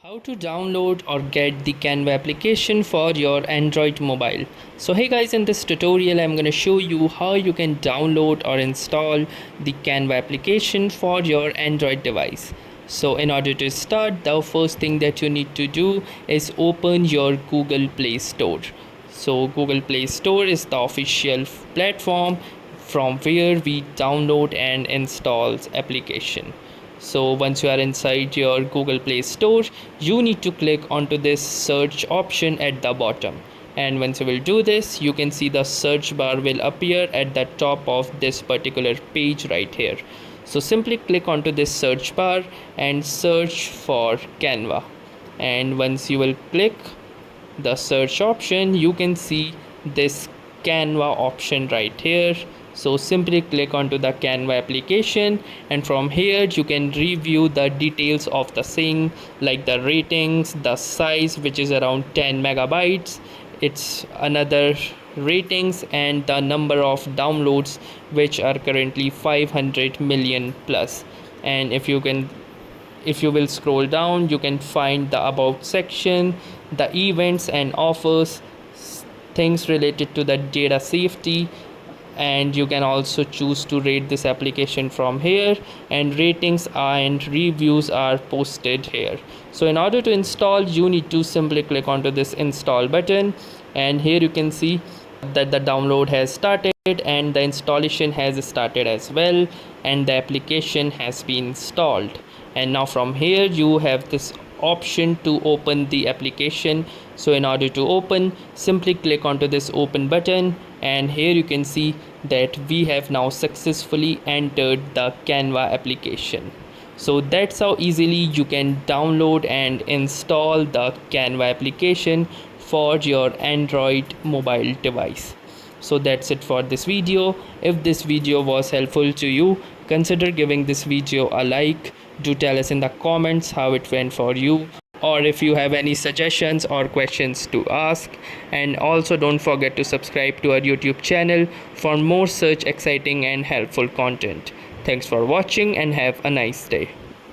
How to download or get the Canva application for your Android mobile. So hey guys, in this tutorial I'm going to show you how you can download or install the Canva application for your Android device. So in order to start, the first thing that you need to do is open your Google Play Store. So Google Play Store is the official platform from where we download and installs application. So once you are inside your Google Play Store, you need to click onto this search option at the bottom. And once you will do this, you can see the search bar will appear at the top of this particular page right here. So simply click onto this search bar and search for Canva. And once you will click the search option, you can see this Canva option right here. So simply click onto the Canva application, and from here you can review the details of the same, like the ratings, the size, which is around 10 megabytes, its another ratings, and the number of downloads, which are currently 500 million plus. And if you will scroll down, you can find the about section, the events and offers, things related to the data safety, and you can also choose to rate this application from here, and ratings and reviews are posted here. So in order to install, you need to simply click onto this install button, and here you can see that the download has started and the installation has started as well, and the application has been installed. And now from here you have this option to open the application. So in order to open, simply click onto this open button, and here you can see that we have now successfully entered the Canva application. So that's how easily you can download and install the Canva application for your Android mobile device. So that's it for this video. If this video was helpful to you, consider giving this video a like. Do tell us in the comments how it went for you, or if you have any suggestions or questions to ask. And also don't forget to subscribe to our YouTube channel for more such exciting and helpful content. Thanks for watching and have a nice day.